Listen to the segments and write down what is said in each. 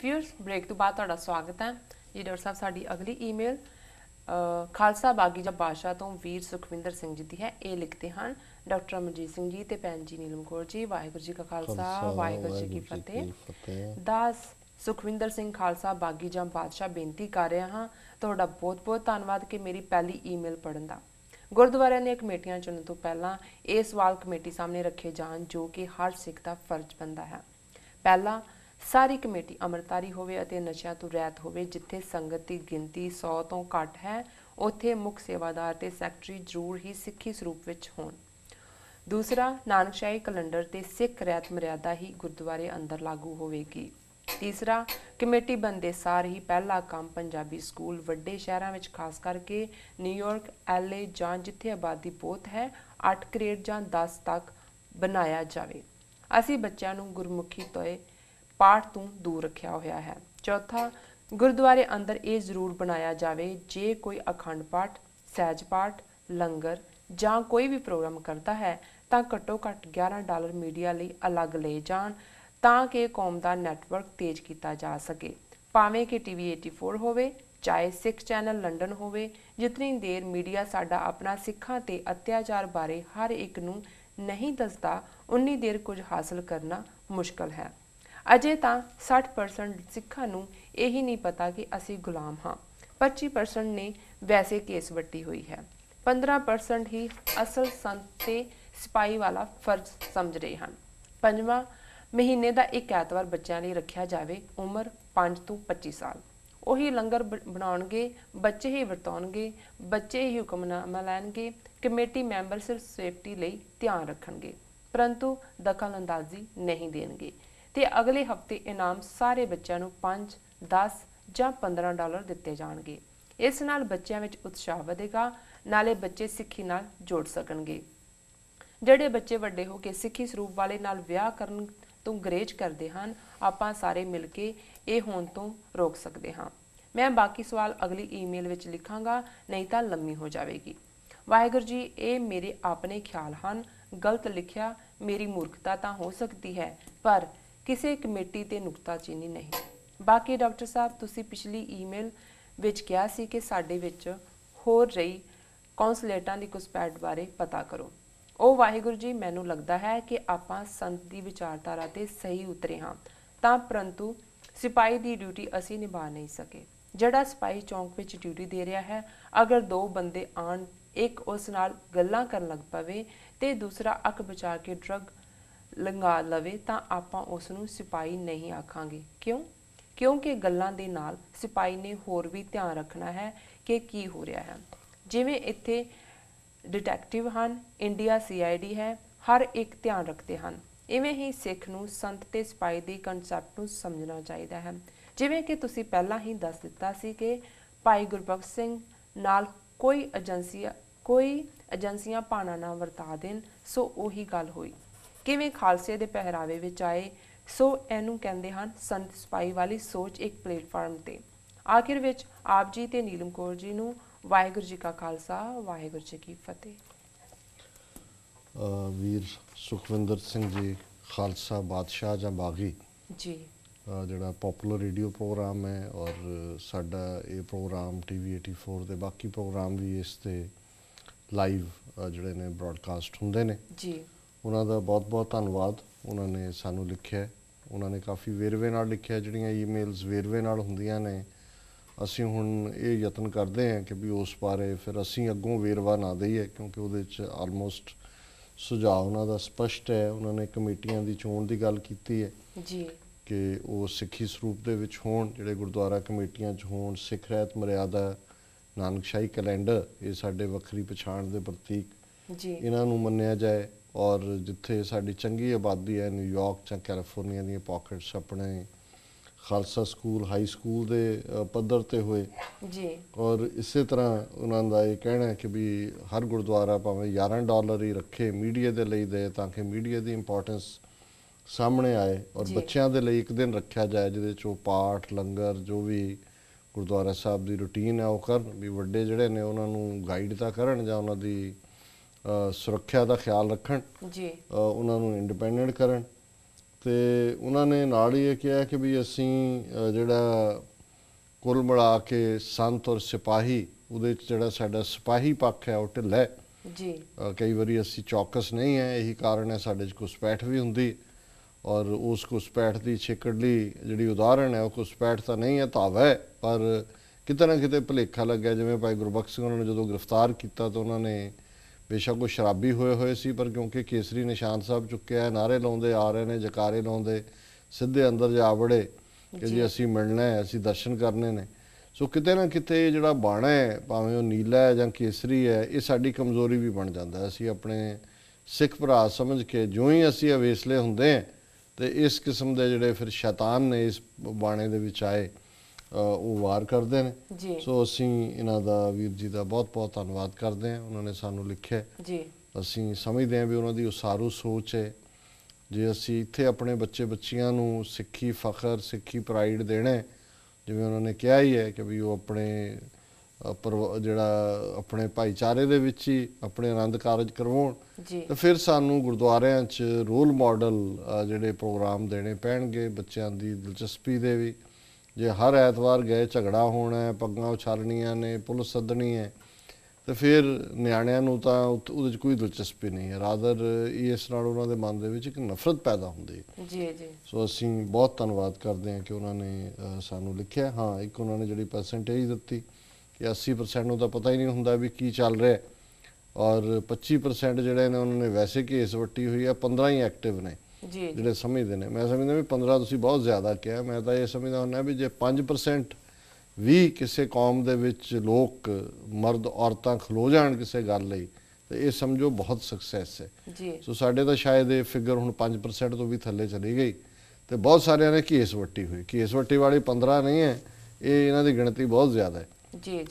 Viewers break तो बाद तुहाडा स्वागत है जी। डॉक्टर साहब साडी अगली ईमेल खालसा बागी जा बादशाह तो वीर सुखविंदर सिंह जी दी है। ये लिखते हैं डॉक्टर अमरजीत सिंह जी ते भैन जी नीलम कौर जी, वाहिगुरू जी का खालसा वाहिगुरू जी की फतेह। दास सुखविंदर सिंह खालसा बागी जा बादशाह बेनती कर रहा हाँ तुहाडा बहुत बहुत धन्नवाद कि मेरी पहली ईमेल पढ़न दा। गुरुद्वारियां ਦੀਆਂ कमेटियां चुनण ਤੋਂ ਪਹਿਲਾਂ ਇਹ ਸਵਾਲ ਕਮੇਟੀ ਸਾਹਮਣੇ ਰੱਖੇ ਜਾਣ ਜੋ ਕਿ ਹਰ ਸਿੱਖ ਦਾ ਫਰਜ਼ ਬਣਦਾ ਹੈ। ਪਹਿਲਾ, ਸਾਰੀ ਕਮੇਟੀ ਅੰਮ੍ਰਿਤਧਾਰੀ ਹੋਵੇ ਅਤੇ ਨਸ਼ਿਆਂ ਤੋਂ ਰਹਿਤ ਹੋਵੇ। ਜਿੱਥੇ ਸੰਗਤ ਦੀ ਗਿਣਤੀ 100 ਤੋਂ ਘੱਟ ਹੈ ਉੱਥੇ ਮੁੱਖ ਸੇਵਾਦਾਰ ਤੇ ਸੈਕਟਰੀ ਜ਼ਰੂਰ ਹੀ ਸਿੱਖੀ ਸਰੂਪ ਵਿੱਚ ਹੋਣ। ਦੂਸਰਾ, ਨਾਨਕਸ਼ਾਹੀ ਕੈਲੰਡਰ ਤੇ ਸਿੱਖ ਰਹਿਤ ਮਰਿਆਦਾ ਹੀ ਗੁਰਦੁਆਰੇ ਅੰਦਰ ਲਾਗੂ ਹੋਵੇਗੀ। ਤੀਸਰਾ, ਕਮੇਟੀ ਬਣਦੇ ਸਾਰ ਹੀ ਪਹਿਲਾ ਕੰਮ ਪੰਜਾਬੀ ਸਕੂਲ ਵੱਡੇ ਸ਼ਹਿਰਾਂ ਵਿੱਚ ਖਾਸ ਕਰਕੇ ਨਿਊਯਾਰਕ, LA ਜਾਂ ਜਿੱਥੇ ਆਬਾਦੀ ਬਹੁਤ ਹੈ 8 ਗ੍ਰੇਡ ਜਾਂ 10 ਤੱਕ ਬਣਾਇਆ ਜਾਵੇ। ਅਸੀਂ ਬੱਚਿਆਂ ਨੂੰ ਗੁਰਮੁਖੀ ਤੋਂ ਪਾਠ ਤੋਂ ਦੂਰ ਰੱਖਿਆ ਹੋਇਆ ਹੈ। ਚੌਥਾ, ਗੁਰਦੁਆਰੇ ਅੰਦਰ ਇਹ ਜ਼ਰੂਰ ਬਣਾਇਆ ਜਾਵੇ ਜੇ ਕੋਈ ਅਖੰਡ ਪਾਠ, ਸਹਿਜ ਪਾਠ, ਲੰਗਰ ਜਾਂ ਕੋਈ ਵੀ ਪ੍ਰੋਗਰਾਮ ਕਰਦਾ ਹੈ ਤਾਂ ਘੱਟੋ ਘੱਟ $11 ਮੀਡੀਆ ਲਈ ਅਲੱਗ ਲਏ ਜਾਣ ਤਾਂ ਕਿ ਕੌਮ ਦਾ ਨੈਟਵਰਕ ਤੇਜ਼ ਕੀਤਾ ਜਾ ਸਕੇ। ਭਾਵੇਂ ਕਿ TV 84 ਹੋਵੇ ਚਾਹੇ ਸਿੱਖ ਚੈਨਲ ਲੰਡਨ ਹੋਵੇ, ਜਿਤਨੀ ਦੇਰ ਮੀਡੀਆ ਸਾਡਾ ਆਪਣਾ ਸਿੱਖਾਂ ਤੇ ਅਤਿਆਚਾਰ ਬਾਰੇ ਹਰ ਇੱਕ ਨੂੰ ਨਹੀਂ ਦੱਸਦਾ ਉਨੀ ਦੇਰ ਕੁਝ ਹਾਸਲ ਕਰਨਾ ਮੁਸ਼ਕਲ ਹੈ। ਅਜੇ ਤਾਂ 60% ਸਿੱਖਾਂ ਨੂੰ ਇਹੀ ਨਹੀਂ ਪਤਾ ਕਿ ਅਸੀਂ ਗੁਲਾਮ ਹਾਂ। 25% ਨੇ ਵੈਸੇ ਕੇਸ ਵੱਟੀ ਹੋਈ ਹੈ। 15% ਹੀ ਅਸਲ ਸੰਤ ਤੇ ਸਿਪਾਹੀ ਵਾਲਾ ਫਰਜ਼ ਸਮਝ ਰਹੇ ਹਨ। ਪੰਜਵਾਂ, ਮਹੀਨੇ ਦਾ ਇੱਕ ਐਤਵਾਰ ਬੱਚਿਆਂ ਲਈ ਰੱਖਿਆ ਜਾਵੇ। ਉਮਰ 5 ਤੋਂ 25 ਸਾਲ। ਉਹੀ ਲੰਗਰ ਬਣਾਉਣਗੇ, ਬੱਚੇ ਹੀ ਵਰਤਾਉਣਗੇ, ਬੱਚੇ ਹੀ ਹੁਕਮਨਾਮਾ ਲੈਣਗੇ। ਕਮੇਟੀ ਮੈਂਬਰ ਸਿਰਫ ਸੇਫਟੀ ਲਈ ਧਿਆਨ ਰੱਖਣਗੇ ਪਰੰਤੂ ਦਖਲ ਅੰਦਾਜ਼ੀ ਨਹੀਂ ਦੇਣਗੇ ਤੇ ਅਗਲੇ ਹਫਤੇ ਇਨਾਮ ਸਾਰੇ ਬੱਚਿਆਂ ਨੂੰ 5, 10 ਜਾਂ $15 ਦਿੱਤੇ ਜਾਣਗੇ। ਇਸ ਨਾਲ ਬੱਚਿਆਂ ਵਿੱਚ ਉਤਸ਼ਾਹ ਵਧੇਗਾ, ਨਾਲੇ ਬੱਚੇ ਸਿੱਖੀ ਨਾਲ ਜੁੜ ਸਕਣਗੇ। ਜਿਹੜੇ ਬੱਚੇ ਵੱਡੇ ਹੋ ਕੇ ਸਿੱਖੀ ਸਰੂਪ ਵਾਲੇ ਨਾਲ ਵਿਆਹ ਕਰਨ ਤੋਂ ਗਰੇਜ ਕਰਦੇ ਹਨ, ਆਪਾਂ ਸਾਰੇ ਮਿਲ ਕੇ ਇਹ ਹੋਣ ਤੋਂ ਰੋਕ ਸਕਦੇ ਹਾਂ। ਮੈਂ ਬਾਕੀ ਸਵਾਲ ਅਗਲੀ ਈਮੇਲ ਵਿੱਚ ਲਿਖਾਂਗਾ, ਨਹੀਂ ਤਾਂ ਲੰਮੀ ਹੋ ਜਾਵੇਗੀ। ਵਾਹਿਗੁਰੂ ਜੀ, ਇਹ ਮੇਰੇ ਆਪਣੇ ਖਿਆਲ ਹਨ। ਗਲਤ ਲਿਖਿਆ ਮੇਰੀ ਮੂਰਖਤਾ ਤਾਂ ਹੋ ਸਕਦੀ ਹੈ ਪਰ ਕਿਸੇ ਕਮੇਟੀ ਤੇ ਨੁਕਤਾਚੀਨੀ ਨਹੀਂ। ਬਾਕੀ ਡਾਕਟਰ ਸਾਹਿਬ, ਤੁਸੀਂ ਪਿਛਲੀ ਈਮੇਲ ਵਿੱਚ ਕਿਹਾ ਸੀ ਕਿ ਸਾਡੇ ਵਿੱਚ ਹੋਰ ਰਹੀ ਕੌਂਸਲੇਟਾਂ ਦੀ ਘੁਸਪੈਠ ਬਾਰੇ ਪਤਾ ਕਰੋ। ਉਹ ਵਾਹਿਗੁਰੂ ਜੀ, ਮੈਨੂੰ ਲੱਗਦਾ ਹੈ ਕਿ ਆਪਾਂ ਸੰਤ ਦੀ ਵਿਚਾਰਧਾਰਾ ਤੇ ਸਹੀ ਉਤਰੇ ਹਾਂ ਤਾਂ ਪਰੰਤੂ ਸਿਪਾਹੀ ਦੀ ਡਿਊਟੀ ਅਸੀਂ ਨਿਭਾ ਨਹੀਂ ਸਕੇ। ਜਿਹੜਾ ਸਿਪਾਹੀ ਚੌਂਕ ਵਿੱਚ ਡਿਊਟੀ ਦੇ ਰਿਹਾ ਹੈ, ਅਗਰ 2 ਬੰਦੇ ਆਣ, ਇੱਕ ਉਸ ਨਾਲ ਗੱਲਾਂ ਕਰਨ ਲੱਗ ਪਵੇ ਤੇ ਦੂਸਰਾ ਅੱਖ ਬਚਾ ਕੇ ਡਰੱਗ ਲੰਘਾ ਲਵੇ ਤਾਂ ਆਪਾਂ ਉਸ ਨੂੰ ਸਿਪਾਹੀ ਨਹੀਂ ਆਖਾਂਗੇ। ਕਿਉਂ? ਕਿਉਂਕਿ ਗੱਲਾਂ ਦੇ ਨਾਲ ਸਿਪਾਹੀ ਨੇ ਹੋਰ ਵੀ ਧਿਆਨ ਰੱਖਣਾ ਹੈ ਕਿ ਕੀ ਹੋ ਰਿਹਾ ਹੈ। ਜਿਵੇਂ ਇੱਥੇ ਡਿਟੈਕਟਿਵ ਹਨ, ਇੰਡੀਆ CID ਹੈ, ਹਰ ਇੱਕ ਧਿਆਨ ਰੱਖਦੇ ਹਨ। ਇਵੇਂ ਹੀ ਸਿੱਖ ਨੂੰ ਸੰਤ ਤੇ ਸਿਪਾਹੀ ਦੀ ਕਨਸੈਪਟ ਨੂੰ ਸਮਝਣਾ ਚਾਹੀਦਾ ਹੈ। ਜਿਵੇਂ ਕਿ ਤੁਸੀਂ ਪਹਿਲਾਂ ਹੀ ਦੱਸ ਦਿੱਤਾ ਸੀ ਕਿ ਭਾਈ ਗੁਰਬਖਸ਼ ਸਿੰਘ ਨਾਲ ਕੋਈ ਏਜੰਸੀਆਂ ਭਾਣਾ ਨਾ ਵਰਤਾ ਦੇਣ, ਸੋ ਉਹੀ ਗੱਲ ਹੋਈ। ਕਿਵੇਂ ਖਾਲਸੇ ਦੇ ਪਹਿਰਾਵੇ ਵਿੱਚ ਆਏ, ਸੋ ਇਹਨੂੰ ਕਹਿੰਦੇ ਹਨ ਸੰਤ ਸਿਪਾਹੀ ਵਾਲੀ ਸੋਚ ਇੱਕ ਪਲੇਟਫਾਰਮ ਤੇ। ਆਖਿਰ ਵਿੱਚ ਆਪ ਜੀ ਤੇ ਨੀਲਮ ਕੌਰ ਜੀ ਨੂੰ ਵਾਹਿਗੁਰੂ ਜੀ ਕਾ ਖਾਲਸਾ ਵਾਹਿਗੁਰੂ ਜੀ ਕੀ ਫਤਿਹ। ਵੀਰ ਸੁਖਵਿੰਦਰ ਸਿੰਘ ਜੀ ਖਾਲਸਾ ਬਾਦਸ਼ਾਹ ਜਾਂ ਬਾਗੀ ਜੀ ਜਿਹੜਾ ਪੋਪੂਲਰ ਰੇਡੀਓ ਪ੍ਰੋਗਰਾਮ ਹੈ ਔਰ ਸਾਡਾ ਇਹ ਪ੍ਰੋਗਰਾਮ TV 84 ਦੇ ਬਾਕੀ ਪ੍ਰੋਗਰਾਮ ਵੀ ਇਸ 'ਤੇ ਲਾਈਵ ਜਿਹੜੇ ਨੇ ਬ੍ਰੌਡਕਾਸਟ ਹੁੰਦੇ ਨੇ ਜੀ। ਉਹਨਾਂ ਦਾ ਬਹੁਤ ਬਹੁਤ ਧੰਨਵਾਦ। ਉਹਨਾਂ ਨੇ ਸਾਨੂੰ ਲਿਖਿਆ, ਉਹਨਾਂ ਨੇ ਕਾਫੀ ਵੇਰਵੇ ਨਾਲ ਲਿਖਿਆ। ਜਿਹੜੀਆਂ ਈਮੇਲਸ ਵੇਰਵੇ ਨਾਲ ਹੁੰਦੀਆਂ ਨੇ, ਅਸੀਂ ਹੁਣ ਇਹ ਯਤਨ ਕਰਦੇ ਹਾਂ ਕਿ ਵੀ ਉਸ ਬਾਰੇ ਫਿਰ ਅਸੀਂ ਅੱਗੋਂ ਵੇਰਵਾ ਨਾ ਦਈਏ ਕਿਉਂਕਿ ਉਹਦੇ 'ਚ ਆਲਮੋਸਟ ਸੁਝਾਅ ਉਹਨਾਂ ਦਾ ਸਪਸ਼ਟ ਹੈ। ਉਹਨਾਂ ਨੇ ਕਮੇਟੀਆਂ ਦੀ ਚੋਣ ਦੀ ਗੱਲ ਕੀਤੀ ਹੈ ਜੀ ਕਿ ਉਹ ਸਿੱਖੀ ਸਰੂਪ ਦੇ ਵਿੱਚ ਹੋਣ, ਜਿਹੜੇ ਗੁਰਦੁਆਰਾ ਕਮੇਟੀਆਂ 'ਚ ਹੋਣ। ਸਿੱਖ ਰਹਿਤ ਮਰਿਆਦਾ, ਨਾਨਕਸ਼ਾਹੀ ਕੈਲੰਡਰ, ਇਹ ਸਾਡੇ ਵੱਖਰੀ ਪਛਾਣ ਦੇ ਪ੍ਰਤੀਕ ਜੀ, ਇਹਨਾਂ ਨੂੰ ਮੰਨਿਆ ਜਾਏ। ਔਰ ਜਿੱਥੇ ਸਾਡੀ ਚੰਗੀ ਆਬਾਦੀ ਹੈ ਨਿਊਯਾਰਕ ਜਾਂ ਕੈਲੀਫੋਰਨੀਆ ਦੀਆਂ ਪਾਕਟਸ, ਆਪਣੇ ਖਾਲਸਾ ਸਕੂਲ ਹਾਈ ਸਕੂਲ ਦੇ ਪੱਧਰ 'ਤੇ ਹੋਏ ਜੀ। ਔਰ ਇਸੇ ਤਰ੍ਹਾਂ ਉਹਨਾਂ ਦਾ ਇਹ ਕਹਿਣਾ ਹੈ ਕਿ ਵੀ ਹਰ ਗੁਰਦੁਆਰਾ ਭਾਵੇਂ $11 ਹੀ ਰੱਖੇ ਮੀਡੀਆ ਦੇ ਲਈ ਦੇ ਤਾਂ ਕਿ ਮੀਡੀਆ ਦੀ ਇੰਪੋਰਟੈਂਸ ਸਾਹਮਣੇ ਆਏ ਔਰ ਬੱਚਿਆਂ ਦੇ ਲਈ ਇੱਕ ਦਿਨ ਰੱਖਿਆ ਜਾਏ ਜਿਹਦੇ 'ਚ ਉਹ ਪਾਠ, ਲੰਗਰ, ਜੋ ਵੀ ਗੁਰਦੁਆਰਾ ਸਾਹਿਬ ਦੀ ਰੂਟੀਨ ਹੈ ਉਹ ਕਰਨ। ਵੀ ਵੱਡੇ ਜਿਹੜੇ ਨੇ ਉਹਨਾਂ ਨੂੰ ਗਾਈਡ ਤਾਂ ਕਰਨ ਜਾਂ ਉਹਨਾਂ ਦੀ ਸੁਰੱਖਿਆ ਦਾ ਖਿਆਲ ਰੱਖਣ, ਜੀ, ਉਹਨਾਂ ਨੂੰ ਇੰਡੀਪੈਂਡੈਂਟ ਕਰਨ ਤੇ ਉਹਨਾਂ ਨੇ ਨਾਲ ਹੀ ਇਹ ਕਿਹਾ ਕਿ ਵੀ ਅਸੀਂ ਜਿਹੜਾ ਕੁੱਲ ਮਿਲਾ ਕੇ ਸੰਤ ਔਰ ਸਿਪਾਹੀ, ਉਹਦੇ 'ਚ ਜਿਹੜਾ ਸਾਡਾ ਸਿਪਾਹੀ ਪੱਖ ਹੈ ਉਹ ਢਿੱਲਾ ਹੈ ਜੀ। ਕਈ ਵਾਰੀ ਅਸੀਂ ਚੌਕਸ ਨਹੀਂ ਹੈ, ਇਹੀ ਕਾਰਨ ਹੈ ਸਾਡੇ 'ਚ ਘੁਸਪੈਠ ਵੀ ਹੁੰਦੀ ਔਰ ਉਸ ਘੁਸਪੈਠ ਦੀ ਛਿੱਕੜਲੀ ਜਿਹੜੀ ਉਦਾਹਰਣ ਹੈ ਉਹ ਘੁਸਪੈਠ ਤਾਂ ਨਹੀਂ ਹੈ, ਧਾਵਾ ਹੈ, ਪਰ ਕਿਤੇ ਨਾ ਕਿਤੇ ਭੁਲੇਖਾ ਲੱਗਿਆ। ਜਿਵੇਂ ਭਾਈ ਗੁਰਬਖਸ਼ ਸਿੰਘ ਉਹਨਾਂ ਨੂੰ ਜਦੋਂ ਗ੍ਰਿਫਤਾਰ ਕੀਤਾ ਤਾਂ ਉਹਨਾਂ ਨੇ ਬੇਸ਼ੱਕ ਉਹ ਸ਼ਰਾਬੀ ਹੋਏ ਸੀ, ਪਰ ਕਿਉਂਕਿ ਕੇਸਰੀ ਨਿਸ਼ਾਨ ਸਾਹਿਬ ਚੁੱਕਿਆ, ਨਾਅਰੇ ਲਾਉਂਦੇ ਆ ਰਹੇ ਨੇ, ਜਕਾਰੇ ਲਾਉਂਦੇ, ਸਿੱਧੇ ਅੰਦਰ ਜਾ ਵੜੇ ਕਿ ਜੀ ਅਸੀਂ ਮਿਲਣਾ ਹੈ, ਅਸੀਂ ਦਰਸ਼ਨ ਕਰਨੇ ਨੇ। ਸੋ ਕਿਤੇ ਨਾ ਕਿਤੇ ਜਿਹੜਾ ਬਾਣਾ ਹੈ, ਭਾਵੇਂ ਉਹ ਨੀਲਾ ਹੈ ਜਾਂ ਕੇਸਰੀ ਹੈ, ਇਹ ਸਾਡੀ ਕਮਜ਼ੋਰੀ ਵੀ ਬਣ ਜਾਂਦਾ। ਅਸੀਂ ਆਪਣੇ ਸਿੱਖ ਭਰਾ ਸਮਝ ਕੇ ਜਿਉਂ ਹੀ ਅਸੀਂ ਅਵੇਸਲੇ ਹੁੰਦੇ ਹਾਂ ਤੇ ਇਸ ਕਿਸਮ ਦੇ ਜਿਹੜੇ ਫਿਰ ਸ਼ੈਤਾਨ ਨੇ ਇਸ ਬਾਣੇ ਦੇ ਵਿੱਚ ਆਏ ਉਹ ਵਾਰ ਕਰਦੇ ਨੇ। ਸੋ ਅਸੀਂ ਇਹਨਾਂ ਦਾ, ਵੀਰ ਜੀ ਦਾ ਬਹੁਤ ਬਹੁਤ ਧੰਨਵਾਦ ਕਰਦੇ ਹਾਂ। ਉਹਨਾਂ ਨੇ ਸਾਨੂੰ ਲਿਖਿਆ ਜੀ, ਅਸੀਂ ਸਮਝਦੇ ਹਾਂ ਵੀ ਉਹਨਾਂ ਦੀ ਉਸਾਰੂ ਸੋਚ ਹੈ। ਜੇ ਅਸੀਂ ਇੱਥੇ ਆਪਣੇ ਬੱਚੇ ਬੱਚੀਆਂ ਨੂੰ ਸਿੱਖੀ ਫਖਰ, ਸਿੱਖੀ ਪ੍ਰਾਈਡ ਦੇਣਾ, ਜਿਵੇਂ ਉਹਨਾਂ ਨੇ ਕਿਹਾ ਹੀ ਹੈ ਕਿ ਵੀ ਉਹ ਆਪਣੇ ਜਿਹੜਾ ਆਪਣੇ ਭਾਈਚਾਰੇ ਦੇ ਵਿੱਚ ਹੀ ਆਪਣੇ ਆਨੰਦ ਕਾਰਜ ਕਰਵਾਉਣ, ਤਾਂ ਫਿਰ ਸਾਨੂੰ ਗੁਰਦੁਆਰਿਆਂ 'ਚ ਰੋਲ ਮਾਡਲ ਜਿਹੜੇ ਪ੍ਰੋਗਰਾਮ ਦੇਣੇ ਪੈਣਗੇ ਬੱਚਿਆਂ ਦੀ ਦਿਲਚਸਪੀ ਦੇ ਵੀ। ਜੇ ਹਰ ਐਤਵਾਰ ਗਏ ਝਗੜਾ ਹੋਣਾ ਹੈ, ਪੱਗਾਂ ਉਛਾਲਣੀਆਂ ਨੇ, ਪੁਲਿਸ ਸੱਦਣੀ ਹੈ, ਤੇ ਫਿਰ ਨਿਆਣਿਆਂ ਨੂੰ ਤਾਂ ਉਹਦੇ 'ਚ ਕੋਈ ਦਿਲਚਸਪੀ ਨਹੀਂ ਹੈ। ਰਾਦਰ ਇਸ ਨਾਲ ਉਹਨਾਂ ਦੇ ਮਨ ਦੇ ਵਿੱਚ ਇੱਕ ਨਫ਼ਰਤ ਪੈਦਾ ਹੁੰਦੀ ਹੈ। ਜੀ ਜੀ। ਸੋ ਅਸੀਂ ਬਹੁਤ ਧੰਨਵਾਦ ਕਰਦੇ ਹਾਂ ਕਿ ਉਹਨਾਂ ਨੇ ਸਾਨੂੰ ਲਿਖਿਆ। ਹਾਂ, ਇੱਕ ਉਹਨਾਂ ਨੇ ਜਿਹੜੀ ਪਰਸੈਂਟੇਜ ਦਿੱਤੀ ਕਿ 80% ਨੂੰ ਤਾਂ ਪਤਾ ਹੀ ਨਹੀਂ ਹੁੰਦਾ ਵੀ ਕੀ ਚੱਲ ਰਿਹਾ, ਔਰ 25% ਜਿਹੜੇ ਨੇ ਉਹਨਾਂ ਨੇ ਵੈਸੇ ਕੇਸ ਵੱਟੀ ਹੋਈ ਹੈ, 15 ਹੀ ਐਕਟਿਵ ਨੇ ਜਿਹੜੇ ਸਮਝਦੇ ਨੇ। ਮੈਂ ਸਮਝਦਾ ਵੀ 15 ਤੁਸੀਂ ਬਹੁਤ ਜ਼ਿਆਦਾ ਕਿਹਾ। ਮੈਂ ਤਾਂ ਇਹ ਸਮਝਦਾ ਹੁੰਦਾ ਵੀ ਜੇ 5% ਵੀ ਕਿਸੇ ਕੌਮ ਦੇ ਵਿੱਚ ਲੋਕ, ਮਰਦ ਔਰਤਾਂ ਖਲੋ ਜਾਣ ਕਿਸੇ ਗੱਲ ਲਈ, ਤੇ ਇਹ ਸਮਝੋ ਬਹੁਤ ਸਕਸੈਸ ਹੈ। ਸੋ ਸਾਡੇ ਤਾਂ ਸ਼ਾਇਦ ਇਹ ਫਿਗਰ ਹੁਣ 5% ਤੋਂ ਵੀ ਥੱਲੇ ਚਲੀ ਗਈ, ਤੇ ਬਹੁਤ ਸਾਰਿਆਂ ਨੇ ਕੇਸ ਵੱਟੀ ਹੋਈ। ਕੇਸ ਵੱਟੀ ਵਾਲੀ 15 ਨਹੀਂ ਹੈ, ਇਹ ਇਹਨਾਂ ਦੀ ਗਿਣਤੀ ਬਹੁਤ ਜ਼ਿਆਦਾ ਹੈ।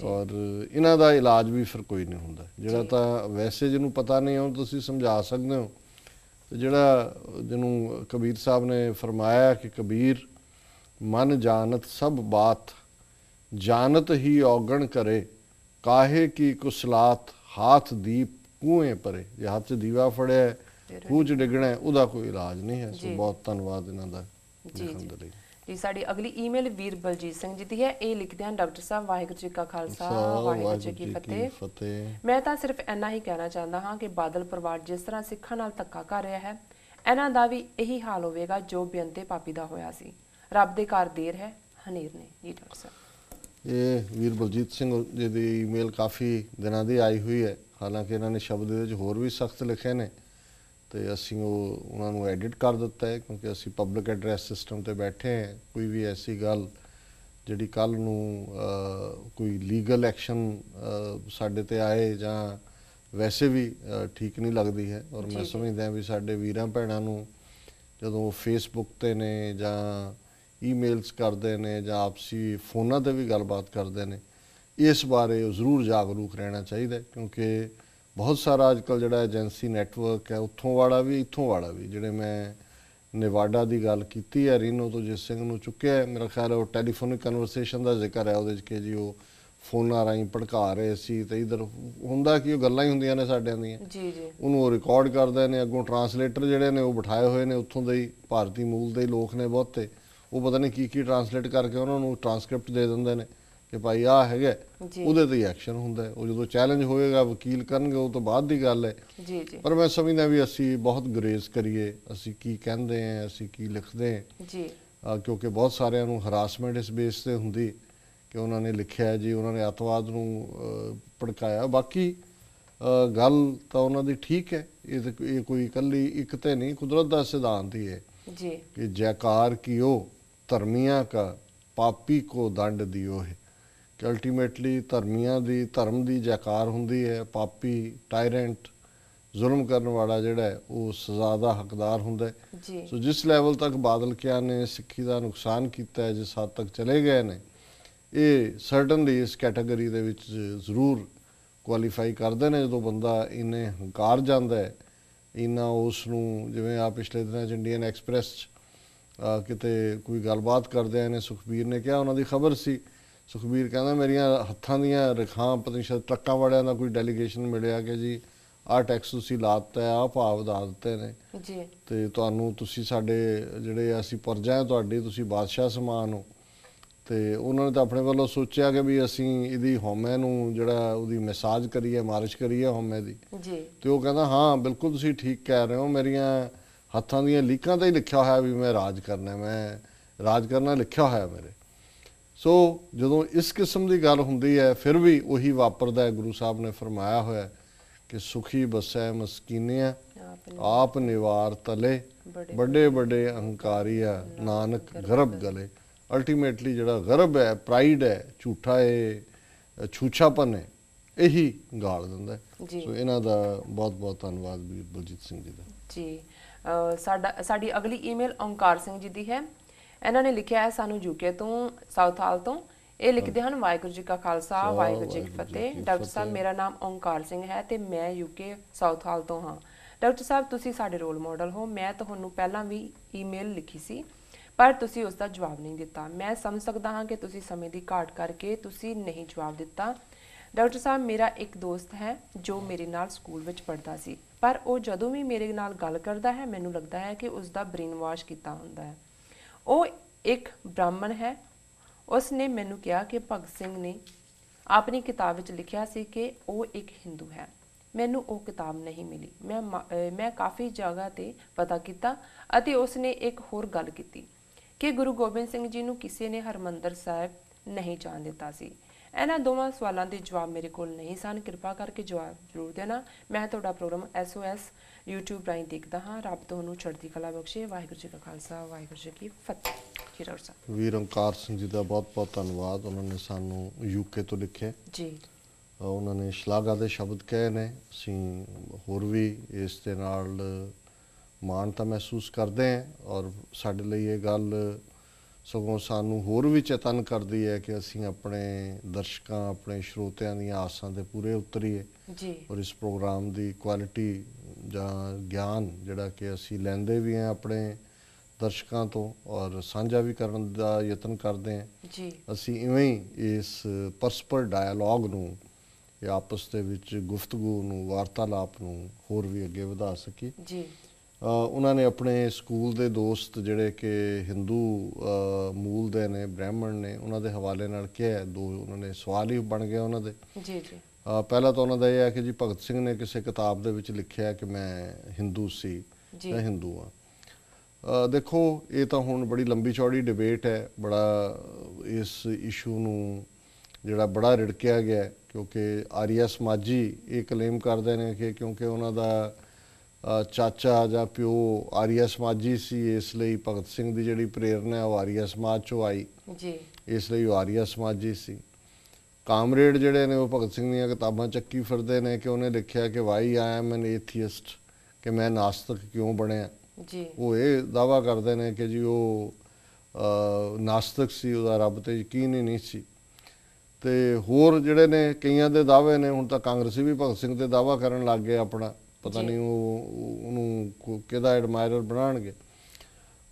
ਔਰ ਇਹਨਾਂ ਦਾ ਇਲਾਜ ਵੀ ਫਿਰ ਕੋਈ ਨਹੀਂ ਹੁੰਦਾ। ਜਿਹੜਾ ਤਾਂ ਵੈਸੇ ਜਿਹਨੂੰ ਪਤਾ ਨਹੀਂ ਉਹਨੂੰ ਤੁਸੀਂ ਸਮਝਾ ਸਕਦੇ ਹੋ। ਤੇ ਜਿਹੜਾ ਜਿਹਨੂੰ ਕਬੀਰ ਸਾਹਿਬ ਨੇ ਫਰਮਾਇਆ ਕਿ ਕਬੀਰ ਮਨ ਜਾਣਤ ਸਭ ਬਾਤ, ਜਾਣਤ ਹੀ ਔਗਣ ਕਰੇ, ਕਾਹੇ ਕੀ ਕੁਸਲਾਤ, ਹਾਥ ਦੀਪ ਕੂਏ ਪਰੇ। ਜੇ ਹੱਥ 'ਚ ਦੀਵਾ ਫੜਿਆ ਖੂਹ 'ਚ ਡਿੱਗਣਾ, ਉਹਦਾ ਕੋਈ ਇਲਾਜ ਨਹੀਂ ਹੈ। ਸੋ ਬਹੁਤ ਧੰਨਵਾਦ ਇਹਨਾਂ ਦਾ ਲਿਖਣ ਦੇ ਲਈ। ਜੀ, ਸਾਡੀ ਅਗਲੀ ਈਮੇਲ ਵੀਰ ਬਲਜੀਤ ਸਿੰਘ ਜੀ ਦੀ ਹੈ। ਇਹ ਲਿਖਦੇ ਹਨ, ਡਾਕਟਰ ਸਾਹਿਬ ਵਾਹਿਗੁਰੂ ਜੀ ਕਾ ਖਾਲਸਾ ਵਾਹਿਗੁਰੂ ਜੀ ਕੀ ਫਤਿਹ। ਮੈਂ ਤਾਂ ਸਿਰਫ ਇੰਨਾ ਹੀ ਕਹਿਣਾ ਚਾਹੁੰਦਾ ਹਾਂ ਕਿ ਬਾਦਲ ਪਰਿਵਾਰ ਜਿਸ ਤਰ੍ਹਾਂ ਸਿੱਖਾਂ ਨਾਲ ਧੱਕਾ ਕਰ ਰਿਹਾ ਹੈ, ਇਹਨਾਂ ਦਾ ਵੀ ਇਹੀ ਹਾਲ ਹੋਵੇਗਾ ਜੋ ਬੇਅੰਤੇ ਪਾਪੀ ਦਾ ਹੋਇਆ ਸੀ। ਰੱਬ ਦੇ ਘਰ ਦੇਰ ਹੈ, ਹਨੇਰ ਨੇ। ਜੀ ਡਾਕਟਰ ਸਾਹਿਬ, ਇਹ ਵੀਰ ਬਲਜੀਤ ਸਿੰਘ ਜੀ ਦੀ ਈਮੇਲ ਕਾਫੀ ਦਿਨਾਂ ਦੀ ਆਈ ਹੋਈ ਹੈ। ਹਾਲਾਂਕਿ ਇਹਨਾਂ ਨੇ ਸ਼ਬਦ ਇਹਦੇ 'ਚ ਹੋਰ ਵੀ ਸਖਤ ਲਿਖੇ ਨੇ, ਤੇ ਅਸੀਂ ਉਹਨਾਂ ਨੂੰ ਐਡਿਟ ਕਰ ਦਿੱਤਾ ਹੈ, ਕਿਉਂਕਿ ਅਸੀਂ ਪਬਲਿਕ ਐਡਰੈਸ ਸਿਸਟਮ 'ਤੇ ਬੈਠੇ ਹਾਂ। ਕੋਈ ਵੀ ਐਸੀ ਗੱਲ ਜਿਹੜੀ ਕੱਲ੍ਹ ਨੂੰ ਕੋਈ ਲੀਗਲ ਐਕਸ਼ਨ ਸਾਡੇ 'ਤੇ ਆਏ ਜਾਂ ਵੈਸੇ ਵੀ ਠੀਕ ਨਹੀਂ ਲੱਗਦੀ ਹੈ। ਔਰ ਮੈਂ ਸਮਝਦਾ ਵੀ ਸਾਡੇ ਵੀਰਾਂ ਭੈਣਾਂ ਨੂੰ ਜਦੋਂ ਫੇਸਬੁੱਕ 'ਤੇ ਨੇ ਜਾਂ ਈਮੇਲਸ ਕਰਦੇ ਨੇ ਜਾਂ ਆਪਸੀ ਫੋਨਾਂ 'ਤੇ ਵੀ ਗੱਲਬਾਤ ਕਰਦੇ ਨੇ, ਇਸ ਬਾਰੇ ਜ਼ਰੂਰ ਜਾਗਰੂਕ ਰਹਿਣਾ ਚਾਹੀਦਾ, ਕਿਉਂਕਿ ਬਹੁਤ ਸਾਰਾ ਅੱਜ ਕੱਲ੍ਹ ਜਿਹੜਾ ਏਜੰਸੀ ਨੈਟਵਰਕ ਹੈ, ਉੱਥੋਂ ਵਾਲਾ ਵੀ ਇੱਥੋਂ ਵਾਲਾ ਵੀ। ਜਿਹੜੇ ਮੈਂ ਨੇਵਾਡਾ ਦੀ ਗੱਲ ਕੀਤੀ ਹੈ, ਰੀਨੋ ਤੋਂ ਜਿਸ ਸਿੰਘ ਨੂੰ ਚੁੱਕਿਆ, ਮੇਰਾ ਖਿਆਲ ਹੈ ਉਹ ਟੈਲੀਫੋਨਿਕ ਕਨਵਰਸੇਸ਼ਨ ਦਾ ਜ਼ਿਕਰ ਹੈ ਉਹਦੇ 'ਚ ਕਿ ਜੀ ਉਹ ਫੋਨਾਂ ਰਾਹੀਂ ਭੜਕਾ ਰਹੇ ਸੀ, ਤੇ ਇੱਧਰ ਹੁੰਦਾ ਕਿ ਉਹ ਗੱਲਾਂ ਹੀ ਹੁੰਦੀਆਂ ਨੇ ਸਾਡਿਆਂ ਦੀਆਂ, ਉਹਨੂੰ ਉਹ ਰਿਕਾਰਡ ਕਰਦੇ ਨੇ। ਅੱਗੋਂ ਟਰਾਂਸਲੇਟਰ ਜਿਹੜੇ ਨੇ ਉਹ ਬਿਠਾਏ ਹੋਏ ਨੇ ਉੱਥੋਂ ਦੇ ਹੀ, ਭਾਰਤੀ ਮੂਲ ਦੇ ਲੋਕ ਨੇ ਬਹੁਤੇ, ਉਹ ਪਤਾ ਨਹੀਂ ਕੀ ਟਰਾਂਸਲੇਟ ਕਰਕੇ ਉਹਨਾਂ ਨੂੰ ਟਰਾਂਸਕ੍ਰਿਪਟ ਦੇ ਦਿੰਦੇ ਨੇ ਕਿ ਭਾਈ ਆਹ ਹੈਗਾ, ਉਹਦੇ 'ਤੇ ਹੀ ਐਕਸ਼ਨ ਹੁੰਦਾ। ਉਹ ਜਦੋਂ ਚੈਲੰਜ ਹੋਏਗਾ ਵਕੀਲ ਕਰਨਗੇ, ਉਹ ਤੋਂ ਬਾਅਦ ਦੀ ਗੱਲ ਹੈ। ਪਰ ਮੈਂ ਸਮਝਦਾ ਵੀ ਅਸੀਂ ਬਹੁਤ ਗੁਰੇਜ਼ ਕਰੀਏ, ਅਸੀਂ ਕੀ ਕਹਿੰਦੇ ਹਾਂ, ਅਸੀਂ ਕੀ ਲਿਖਦੇ ਹਾਂ, ਕਿਉਂਕਿ ਬਹੁਤ ਸਾਰਿਆਂ ਨੂੰ ਹਰਾਸਮੈਂਟ ਇਸ ਬੇਸ 'ਤੇ ਹੁੰਦੀ ਕਿ ਉਹਨਾਂ ਨੇ ਲਿਖਿਆ ਜੀ, ਉਹਨਾਂ ਨੇ ਅੱਤਵਾਦ ਨੂੰ ਭੜਕਾਇਆ। ਬਾਕੀ ਗੱਲ ਤਾਂ ਉਹਨਾਂ ਦੀ ਠੀਕ ਹੈ, ਇਹ ਕੋਈ ਇਕੱਲੀ ਇੱਕ ਤੇ ਨਹੀਂ, ਕੁਦਰਤ ਦਾ ਸਿਧਾਂਤ ਹੀ ਹੈ ਕਿ ਜੈਕਾਰ ਕੀਓ ਧਰਮੀਆਂ ਕਾ, ਪਾਪੀ ਕੋ ਦੰਡ ਦਿਓ ਹੈ। ਕਿ ਅਲਟੀਮੇਟਲੀ ਧਰਮ ਦੀ ਜੈਕਾਰ ਹੁੰਦੀ ਹੈ, ਪਾਪੀ ਟਾਇਰੈਂਟ ਜ਼ੁਲਮ ਕਰਨ ਵਾਲਾ ਜਿਹੜਾ ਹੈ ਉਹ ਸਜ਼ਾ ਦਾ ਹੱਕਦਾਰ ਹੁੰਦਾ ਹੈ। ਸੋ ਜਿਸ ਲੈਵਲ ਤੱਕ ਬਾਦਲ ਕਿਆ ਨੇ ਸਿੱਖੀ ਦਾ ਨੁਕਸਾਨ ਕੀਤਾ ਹੈ, ਜਿਸ ਹੱਦ ਤੱਕ ਚਲੇ ਗਏ ਨੇ, ਇਹ ਸਰਟਨਲੀ ਇਸ ਕੈਟਾਗਰੀ ਦੇ ਵਿੱਚ ਜ਼ਰੂਰ ਕੁਆਲੀਫਾਈ ਕਰਦੇ ਨੇ। ਜਦੋਂ ਬੰਦਾ ਇੰਨੇ ਹੰਕਾਰ ਜਾਂਦਾ ਹੈ, ਇੰਨਾ ਉਸ ਨੂੰ, ਜਿਵੇਂ ਆ ਪਿਛਲੇ ਦਿਨਾਂ 'ਚ ਇੰਡੀਅਨ ਐਕਸਪ੍ਰੈਸ 'ਚ ਕਿਤੇ ਕੋਈ ਗੱਲਬਾਤ ਕਰਦਿਆਂ ਨੇ ਸੁਖਬੀਰ ਨੇ ਕਿਹਾ, ਉਹਨਾਂ ਦੀ ਖਬਰ ਸੀ, ਸੁਖਬੀਰ ਕਹਿੰਦਾ ਮੇਰੀਆਂ ਹੱਥਾਂ ਦੀਆਂ ਰੇਖਾਂ, ਪਤਾ ਨਹੀਂ ਸ਼ਾਇਦ ਟਰੱਕਾਂ ਵਾਲਿਆਂ ਦਾ ਕੋਈ ਡੈਲੀਗੇਸ਼ਨ ਮਿਲਿਆ ਕਿ ਜੀ ਆਹ ਟੈਕਸ ਤੁਸੀਂ ਲਾ ਦਿੱਤਾ ਹੈ, ਆਹ ਭਾਅ ਵਧਾ ਦਿੱਤੇ ਨੇ ਜੀ ਤੇ ਤੁਹਾਨੂੰ, ਤੁਸੀਂ ਸਾਡੇ ਜਿਹੜੇ ਅਸੀਂ ਪਰਜਾ ਹੈ ਤੁਹਾਡੀ, ਤੁਸੀਂ ਬਾਦਸ਼ਾਹ ਸਮਾਨ ਹੋ। ਤੇ ਉਹਨਾਂ ਨੇ ਤਾਂ ਆਪਣੇ ਵੱਲੋਂ ਸੋਚਿਆ ਕਿ ਵੀ ਅਸੀਂ ਇਹਦੀ ਹਉਮੈ ਨੂੰ ਜਿਹੜਾ ਉਹਦੀ ਮਸਾਜ ਕਰੀਏ, ਮਾਲਿਸ਼ ਕਰੀਏ ਹਉਮੈ ਦੀ। ਜੀ ਤੇ ਉਹ ਕਹਿੰਦਾ ਹਾਂ ਬਿਲਕੁਲ ਤੁਸੀਂ ਠੀਕ ਕਹਿ ਰਹੇ ਹੋ, ਮੇਰੀਆਂ ਹੱਥਾਂ ਦੀਆਂ ਲੀਕਾਂ ਤੇ ਹੀ ਲਿਖਿਆ ਹੋਇਆ ਵੀ ਮੈਂ ਰਾਜ ਕਰਨਾ, ਮੈਂ ਰਾਜ ਕਰਨਾ ਲਿਖਿਆ ਹੋਇਆ ਮੇਰੇ। ਸੋ ਜਦੋਂ ਇਸ ਕਿਸਮ ਦੀ ਗੱਲ ਹੁੰਦੀ ਹੈ ਫਿਰ ਵੀ ਉਹੀ ਵਾਪਰਦਾ ਹੈ। ਗੁਰੂ ਸਾਹਿਬ ਨੇ ਫਰਮਾਇਆ ਹੋਇਆ ਕਿ ਸੁਖੀ ਬਸੈ ਮਸਕੀਨਿਆ ਆਪ ਨਿਵਾਰ ਤਲੇ, ਵੱਡੇ ਵੱਡੇ ਅਹੰਕਾਰੀਆ ਨਾਨਕ ਗਰਭ ਗਲੇ। ਅਲਟੀਮੇਟਲੀ ਜਿਹੜਾ ਗਰਭ ਹੈ, ਪ੍ਰਾਈਡ ਹੈ, ਝੂਠਾ ਹੈ, ਛੂਛਾਪਨ ਹੈ, ਇਹੀ ਗਾਲ ਦਿੰਦਾ ਹੈ। ਸੋ ਇਹਨਾਂ ਦਾ ਬਹੁਤ ਬਹੁਤ ਧੰਨਵਾਦ ਵੀਰ ਬਲਜੀਤ ਸਿੰਘ ਜੀ ਦਾ। ਜੀ ਸਾਡੀ ਅਗਲੀ ਈਮੇਲ ਓਂਕਾਰ ਸਿੰਘ ਜੀ ਦੀ ਹੈ। ਇਹਨਾਂ ਨੇ ਲਿਖਿਆ ਹੈ ਸਾਨੂੰ ਯੂਕੇ ਤੋਂ, ਸਾਊਥ ਹਾਲ ਤੋਂ। ਇਹ ਲਿਖਦੇ ਹਨ ਵਾਹਿਗੁਰੂ ਜੀ ਕਾ ਖਾਲਸਾ ਵਾਹਿਗੁਰੂ ਜੀ ਕੀ ਫਤਿਹ। ਡਾਕਟਰ ਸਾਹਿਬ ਮੇਰਾ ਨਾਮ ਓਂਕਾਰ ਸਿੰਘ ਹੈ ਤੇ ਮੈਂ ਯੂਕੇ ਸਾਊਥ ਹਾਲ ਤੋਂ ਹਾਂ। ਡਾਕਟਰ ਸਾਹਿਬ ਤੁਸੀਂ ਸਾਡੇ ਰੋਲ ਮਾਡਲ ਹੋ। ਮੈਂ ਤੁਹਾਨੂੰ ਪਹਿਲਾਂ ਵੀ ਈਮੇਲ ਲਿਖੀ ਸੀ ਪਰ ਤੁਸੀਂ ਉਸ ਦਾ ਜਵਾਬ ਨਹੀਂ ਦਿੱਤਾ। ਮੈਂ ਸਮਝ ਸਕਦਾ ਹਾਂ ਕਿ ਤੁਸੀਂ ਸਮੇਂ ਦੀ ਘਾਟ ਕਰਕੇ ਤੁਸੀਂ ਨਹੀਂ ਜਵਾਬ ਦਿੱਤਾ। ਡਾਕਟਰ ਸਾਹਿਬ ਮੇਰਾ ਇੱਕ ਦੋਸਤ ਹੈ ਜੋ ਮੇਰੇ ਨਾਲ ਸਕੂਲ ਵਿੱਚ ਪੜ੍ਹਦਾ ਸੀ, ਪਰ ਉਹ ਜਦੋਂ ਵੀ ਮੇਰੇ ਨਾਲ ਗੱਲ ਕਰਦਾ ਹੈ ਮੈਨੂੰ ਲੱਗਦਾ ਹੈ ਕਿ ਉਸ ਦਾ ਬ੍ਰੇਨ ਵਾਸ਼ ਕੀਤਾ ਹੁੰਦਾ ਹੈ। ਉਹ ਇੱਕ ਬ੍ਰਾਹਮਣ ਹੈ। ਉਸ ਨੇ ਮੈਨੂੰ ਕਿਹਾ ਕਿ ਭਗਤ ਸਿੰਘ ਨੇ ਆਪਣੀ ਕਿਤਾਬ ਵਿੱਚ ਲਿਖਿਆ ਸੀ ਕਿ ਉਹ ਇੱਕ ਹਿੰਦੂ ਹੈ। ਮੈਨੂੰ ਉਹ ਕਿਤਾਬ ਨਹੀਂ ਮਿਲੀ। ਮੈਂ ਕਾਫੀ ਜਗ੍ਹਾ ਤੇ ਪਤਾ ਕੀਤਾ ਅਤੇ ਉਸ ਨੇ ਇੱਕ ਹੋਰ ਗੱਲ ਕੀਤੀ ਕਿ ਗੁਰੂ ਗੋਬਿੰਦ ਸਿੰਘ ਜੀ ਨੂੰ ਕਿਸੇ ਨੇ ਹਰਮੰਦਰ ਸਾਹਿਬ ਨਹੀਂ ਜਾਣ ਦਿੱਤਾ ਸੀ। ਇਹਨਾਂ ਦੋਵਾਂ ਸਵਾਲਾਂ ਦੇ ਜਵਾਬ ਮੇਰੇ ਕੋਲ ਨਹੀਂ ਸਨ। ਕਿਰਪਾ ਕਰਕੇ ਜਵਾਬ ਜ਼ਰੂਰ ਦੇਣਾ। ਮੈਂ ਤੁਹਾਡਾ ਪ੍ਰੋਗਰਾਮ SOS YouTube ਰਾਹੀਂ ਦੇਖਦਾ ਹਾਂ। ਰੱਬ ਤੁਹਾਨੂੰ ਚੜ੍ਹਦੀ ਕਲਾ ਬਖਸ਼ੇ। ਵਾਹਿਗੁਰੂ ਜੀ ਕਾ ਖਾਲਸਾ ਵਾਹਿਗੁਰੂ ਜੀ ਕੀ ਫਤਿਹ। ਜੀ ਡਾਕਟਰ ਸਾਹਿਬ। ਵੀਰ ਓਂਕਾਰ ਸਿੰਘ ਜੀ ਦਾ ਬਹੁਤ ਬਹੁਤ ਧੰਨਵਾਦ। ਉਹਨਾਂ ਨੇ ਸਾਨੂੰ UK ਤੋਂ ਲਿਖਿਆ ਜੀ। ਉਹਨਾਂ ਨੇ ਸ਼ਲਾਘਾ ਦੇ ਸ਼ਬਦ ਕਹੇ ਨੇ। ਅਸੀਂ ਹੋਰ ਵੀ ਇਸ ਦੇ ਨਾਲ ਮਾਣਤਾ ਮਹਿਸੂਸ ਕਰਦੇ ਹਾਂ ਔਰ ਸਾਡੇ ਲਈ ਇਹ ਗੱਲ ਸਗੋਂ ਸਾਨੂੰ ਹੋਰ ਵੀ ਚੇਤਨ ਕਰਦੀ ਹੈ ਕਿ ਅਸੀਂ ਆਪਣੇ ਦਰਸ਼ਕਾਂ, ਆਪਣੇ ਸਰੋਤਿਆਂ ਦੀਆਂ ਆਸਾਂ ਦੇ ਪੂਰੇ ਉਤਰੀਏ ਜੀ ਔਰ ਇਸ ਪ੍ਰੋਗਰਾਮ ਦੀ ਕੁਆਲਿਟੀ ਜਾਂ ਗਿਆਨ ਜਿਹੜਾ ਕਿ ਅਸੀਂ ਲੈਂਦੇ ਵੀ ਹਾਂ ਆਪਣੇ ਦਰਸ਼ਕਾਂ ਤੋਂ ਔਰ ਸਾਂਝਾ ਵੀ ਕਰਨ ਦਾ ਯਤਨ ਕਰਦੇ ਹਾਂ। ਜੀ ਅਸੀਂ ਇਵੇਂ ਹੀ ਇਸ ਪਰਸਪਰ ਡਾਇਲੋਗ ਨੂੰ, ਇਹ ਆਪਸ ਦੇ ਵਿੱਚ ਗੁਫ਼ਤਗੂ ਨੂੰ, ਵਾਰਤਾਲਾਪ ਨੂੰ ਹੋਰ ਵੀ ਅੱਗੇ ਵਧਾ ਸਕੀਏ। ਜੀ ਉਹਨਾਂ ਨੇ ਆਪਣੇ ਸਕੂਲ ਦੇ ਦੋਸਤ ਜਿਹੜੇ ਕਿ ਹਿੰਦੂ ਮੂਲ ਦੇ ਨੇ, ਬ੍ਰਾਹਮਣ ਨੇ, ਉਹਨਾਂ ਦੇ ਹਵਾਲੇ ਨਾਲ ਕਿਹਾ। ਦੋ ਉਹਨਾਂ ਨੇ ਸਵਾਲ ਹੀ ਬਣ ਗਿਆ ਉਹਨਾਂ ਦੇ। ਜੀ ਜੀ ਪਹਿਲਾ ਤਾਂ ਉਹਨਾਂ ਦਾ ਇਹ ਹੈ ਕਿ ਜੀ ਭਗਤ ਸਿੰਘ ਨੇ ਕਿਸੇ ਕਿਤਾਬ ਦੇ ਵਿੱਚ ਲਿਖਿਆ ਕਿ ਮੈਂ ਹਿੰਦੂ ਸੀ ਜਾਂ ਹਿੰਦੂ ਹਾਂ। ਦੇਖੋ ਇਹ ਤਾਂ ਹੁਣ ਬੜੀ ਲੰਬੀ ਚੌੜੀ ਡਿਬੇਟ ਹੈ। ਬੜਾ ਇਸ ਇਸ਼ੂ ਨੂੰ ਜਿਹੜਾ ਬੜਾ ਰਿੜਕਿਆ ਗਿਆ ਕਿਉਂਕਿ ਆਰੀਆ ਸਮਾਜੀ ਇਹ ਕਲੇਮ ਕਰਦੇ ਨੇ ਕਿ ਕਿਉਂਕਿ ਉਹਨਾਂ ਦਾ ਚਾਚਾ ਜਾਂ ਪਿਓ ਆਰੀਆ ਸਮਾਜੀ ਸੀ, ਇਸ ਲਈ ਭਗਤ ਸਿੰਘ ਦੀ ਜਿਹੜੀ ਪ੍ਰੇਰਨਾ ਉਹ ਆਰੀਆ ਸਮਾਜ ਚੋਂ ਆਈ ਜੀ, ਇਸ ਲਈ ਉਹ ਆਰੀਆ ਸਮਾਜੀ ਸੀ। ਕਾਮਰੇਡ ਜਿਹੜੇ ਨੇ ਉਹ ਭਗਤ ਸਿੰਘ ਦੀਆਂ ਕਿਤਾਬਾਂ ਚੱਕੀ ਫਿਰਦੇ ਨੇ ਕਿ ਉਹਨੇ ਲਿਖਿਆ ਕਿ ਵਾਈ ਆਈ ਐਮ ਐਨ ਏਥੀਇਸਟ, ਕਿ ਮੈਂ ਨਾਸਤਕ ਕਿਉਂ ਬਣਿਆ ਜੀ। ਉਹ ਇਹ ਦਾਅਵਾ ਕਰਦੇ ਨੇ ਕਿ ਜੀ ਉਹ ਨਾਸਤਕ ਸੀ, ਉਹਦਾ ਰੱਬ ਤੇ ਯਕੀਨ ਹੀ ਨਹੀਂ ਸੀ। ਤੇ ਹੋਰ ਜਿਹੜੇ ਨੇ ਕਈਆਂ ਦੇ ਦਾਅਵੇ ਨੇ, ਹੁਣ ਤਾਂ ਕਾਂਗਰਸੀ ਵੀ ਭਗਤ ਸਿੰਘ ਤੇ ਦਾਅਵਾ ਕਰਨ ਲੱਗ ਗਏ ਆਪਣਾ, ਪਤਾ ਨਹੀਂ ਉਹਨੂੰ ਕਿਹਦਾ ਐਡਮਾਇਰਰ ਬਣਾਉਣਗੇ।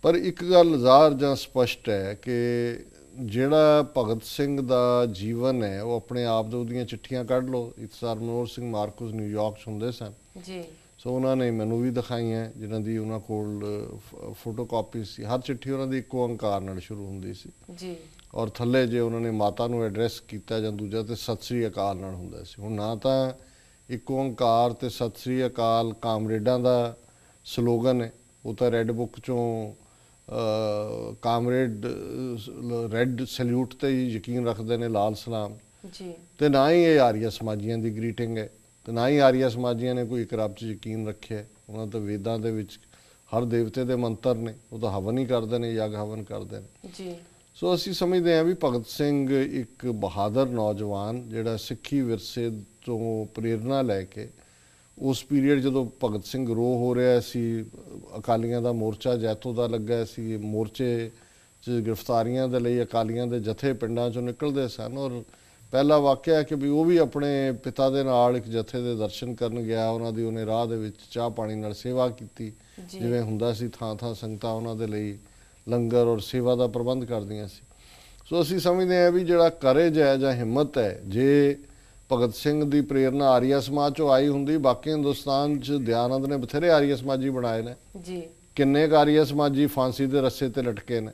ਪਰ ਇੱਕ ਗੱਲ ਜ਼ਾਹਰ ਜਾਂ ਸਪਸ਼ਟ ਹੈ ਕਿ ਜਿਹੜਾ ਭਗਤ ਸਿੰਘ ਦਾ ਜੀਵਨ ਹੈ ਉਹ ਆਪਣੇ ਆਪ ਦੇ, ਉਹਦੀਆਂ ਚਿੱਠੀਆਂ ਕੱਢ ਲਓ। ਸਰ ਮਨੋਹਰ ਸਿੰਘ ਮਾਰਕਸ ਨਿਊਯਾਰਕ 'ਚ ਹੁੰਦੇ ਸਨ ਜੀ, ਸੋ ਉਹਨਾਂ ਨੇ ਮੈਨੂੰ ਵੀ ਦਿਖਾਈਆਂ ਜਿਨ੍ਹਾਂ ਦੀ ਉਹਨਾਂ ਕੋਲ ਫੋਟੋ ਕਾਪੀ ਸੀ। ਹਰ ਚਿੱਠੀ ਉਹਨਾਂ ਦੀ ਇੱਕੋ ਓਂਕਾਰ ਨਾਲ ਸ਼ੁਰੂ ਹੁੰਦੀ ਸੀ ਜੀ, ਔਰ ਥੱਲੇ ਜੇ ਉਹਨਾਂ ਨੇ ਮਾਤਾ ਨੂੰ ਐਡਰੈਸ ਕੀਤਾ ਜਾਂ ਦੂਜਾ ਤੇ ਸਤਿ ਸ੍ਰੀ ਅਕਾਲ ਨਾਲ ਹੁੰਦਾ ਸੀ। ਹੁਣ ਨਾ ਤਾਂ ਇੱਕ ਓਂਕਾਰ ਤੇ ਸਤਿ ਸ੍ਰੀ ਅਕਾਲ ਕਾਮਰੇਡਾਂ ਦਾ ਸਲੋਗਨ ਹੈ, ਉਹ ਤਾਂ ਰੈੱਡ ਬੁੱਕ 'ਚੋਂ ਕਾਮਰੇਡ ਰੈੱਡ ਸੈਲਿਊਟ 'ਤੇ ਹੀ ਯਕੀਨ ਰੱਖਦੇ ਨੇ, ਲਾਲ ਸਲਾਮ ਜੀ, ਤੇ ਨਾ ਹੀ ਇਹ ਆਰੀਆ ਸਮਾਜੀਆਂ ਦੀ ਗ੍ਰੀਟਿੰਗ ਹੈ, ਤੇ ਨਾ ਹੀ ਆਰੀਆ ਸਮਾਜੀਆਂ ਨੇ ਕੋਈ ਇੱਕ ਰੱਬ 'ਚ ਯਕੀਨ ਰੱਖਿਆ। ਉਹਨਾਂ ਤਾਂ ਵੇਦਾਂ ਦੇ ਵਿੱਚ ਹਰ ਦੇਵਤੇ ਦੇ ਮੰਤਰ ਨੇ, ਉਹ ਤਾਂ ਹਵਨ ਹੀ ਕਰਦੇ ਨੇ, ਯੱਗ ਹਵਨ ਕਰਦੇ ਨੇ ਜੀ। ਸੋ ਅਸੀਂ ਸਮਝਦੇ ਹਾਂ ਵੀ ਭਗਤ ਸਿੰਘ ਇੱਕ ਬਹਾਦਰ ਨੌਜਵਾਨ ਜਿਹੜਾ ਸਿੱਖੀ ਵਿਰਸੇ ਤੋਂ ਪ੍ਰੇਰਨਾ ਲੈ ਕੇ ਉਸ ਪੀਰੀਅਡ ਜਦੋਂ ਭਗਤ ਸਿੰਘ ਰੋਹ ਹੋ ਰਿਹਾ ਸੀ, ਅਕਾਲੀਆਂ ਦਾ ਮੋਰਚਾ ਜੈਤੋ ਦਾ ਲੱਗਾ ਸੀ, ਮੋਰਚੇ 'ਚ ਗ੍ਰਿਫਤਾਰੀਆਂ ਦੇ ਲਈ ਅਕਾਲੀਆਂ ਦੇ ਜਥੇ ਪਿੰਡਾਂ 'ਚੋਂ ਨਿਕਲਦੇ ਸਨ। ਔਰ ਪਹਿਲਾ ਵਾਕਿਆ ਕਿ ਵੀ ਉਹ ਵੀ ਆਪਣੇ ਪਿਤਾ ਦੇ ਨਾਲ ਇੱਕ ਜਥੇ ਦੇ ਦਰਸ਼ਨ ਕਰਨ ਗਿਆ, ਉਹਨਾਂ ਦੀ ਉਹਨੇ ਰਾਹ ਦੇ ਵਿੱਚ ਚਾਹ ਪਾਣੀ ਨਾਲ ਸੇਵਾ ਕੀਤੀ, ਜਿਵੇਂ ਹੁੰਦਾ ਸੀ ਥਾਂ ਥਾਂ ਸੰਗਤਾਂ ਉਹਨਾਂ ਦੇ ਲਈ ਲੰਗਰ ਔਰ ਸੇਵਾ ਦਾ ਪ੍ਰਬੰਧ ਕਰਦੀਆਂ ਸੀ। ਸੋ ਅਸੀਂ ਸਮਝਦੇ ਹਾਂ ਵੀ ਜਿਹੜਾ ਕਰੇਜ ਹੈ ਜਾਂ ਹਿੰਮਤ ਹੈ, ਜੇ ਭਗਤ ਸਿੰਘ ਦੀ ਪ੍ਰੇਰਨਾ ਆਰੀਆ ਸਮਾਜ ਚੋਂ ਆਈ ਹੁੰਦੀ, ਬਾਕੀ ਹਿੰਦੁਸਤਾਨ 'ਚ ਦਿਆਨੰਦ ਨੇ ਬਥੇਰੇ ਆਰੀਆ ਸਮਾਜੀ ਬਣਾਏ ਨੇ ਜੀ। ਕਿੰਨੇ ਕੁ ਆਰੀਆ ਸਮਾਜੀ ਫਾਂਸੀ ਦੇ ਰੱਸੇ ਤੇ ਲਟਕੇ ਨੇ,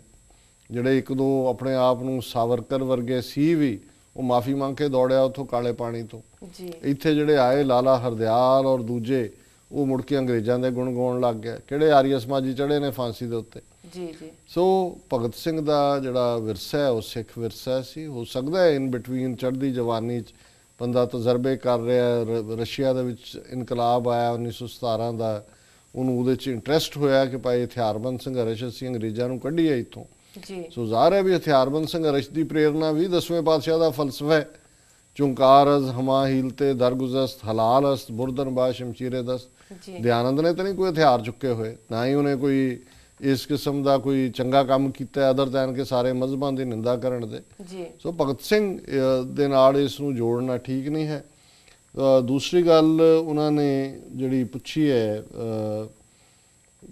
ਜਿਹੜੇ ਇੱਕ ਦੋ ਆਪਣੇ ਆਪ ਨੂੰ ਸਾਵਰਕਰ ਵਰਗੇ ਸੀ ਵੀ, ਉਹ ਮਾਫੀ ਮੰਗ ਕੇ ਦੌੜਿਆ ਉੱਥੋਂ ਕਾਲੇ ਪਾਣੀ ਤੋਂ। ਜੀ। ਇੱਥੇ ਜਿਹੜੇ ਆਏ ਲਾਲਾ ਹਰਦਿਆਲ ਔਰ ਦੂਜੇ, ਉਹ ਮੁੜ ਕੇ ਅੰਗਰੇਜ਼ਾਂ ਦੇ ਗੁਣ ਗਾਉਣ ਲੱਗ ਗਏ। ਕਿਹੜੇ ਆਰੀਆ ਸਮਾਜੀ ਚੜੇ ਨੇ ਫਾਂਸੀ ਦੇ ਉੱਤੇ। ਜੀ ਜੀ। ਸੋ ਭਗਤ ਸਿੰਘ ਦਾ ਜਿਹੜਾ ਵਿਰਸਾ ਹੈ ਉਹ ਸਿੱਖ ਵਿਰਸਾ ਸੀ। ਹੋ ਸਕਦਾ ਹੈ ਇਨ ਬਿਟਵੀਨ ਚੜ੍ਹਦੀ ਜਵਾਨੀ 'ਚ ਬੰਦਾ ਤਜਰਬੇ ਕਰ ਰਿਹਾ, ਰਸ਼ੀਆ ਦੇ ਵਿੱਚ ਇਨਕਲਾਬ ਆਇਆ 1917 ਦਾ, ਉਹਨੂੰ ਉਹਦੇ 'ਚ ਇੰਟਰਸਟ ਹੋਇਆ ਕਿ ਭਾਈ ਹਥਿਆਰਬੰਦ ਸੰਘਰਸ਼ ਅਸੀਂ ਅੰਗਰੇਜ਼ਾਂ ਨੂੰ ਕੱਢੀਏ ਇੱਥੋਂ। ਜੀ। ਸੋ ਜ਼ਾਹਰ ਹੈ ਵੀ ਹਥਿਆਰਬੰਦ ਸੰਘਰਸ਼ ਦੀ ਪ੍ਰੇਰਨਾ ਵੀ 10ਵੇਂ ਪਾਤਸ਼ਾਹ ਦਾ ਫਲਸਫਾ ਹੈ। ਚੁੰਕਾਰ ਅਜ਼ ਹਮਾ ਹੀਲਤੇ ਦਰਗੁਜ਼ਸਤ ਹਲਾਲ ਅਸਤ ਬੁਰਦਨ ਬਾ ਸ਼ਮਸ਼ੀਰੇ ਦਸਤ। ਦਿਆਨੰਦ ਨੇ ਤਾਂ ਨਹੀਂ ਕੋਈ ਹਥਿਆਰ ਚੁੱਕੇ ਹੋਏ, ਨਾ ਹੀ ਉਹਨੇ ਕੋਈ ਇਸ ਕਿਸਮ ਦਾ ਕੋਈ ਚੰਗਾ ਕੰਮ ਕੀਤਾ ਅਦਰ ਦੈਨ ਕਿ ਸਾਰੇ ਮਜ਼ਹਬਾਂ ਦੀ ਨਿੰਦਾ ਕਰਨ ਦੇ। ਸੋ ਭਗਤ ਸਿੰਘ ਦੇ ਨਾਲ ਇਸ ਨੂੰ ਜੋੜਨਾ ਠੀਕ ਨਹੀਂ ਹੈ। ਦੂਸਰੀ ਗੱਲ ਉਹਨਾਂ ਨੇ ਜਿਹੜੀ ਪੁੱਛੀ ਹੈ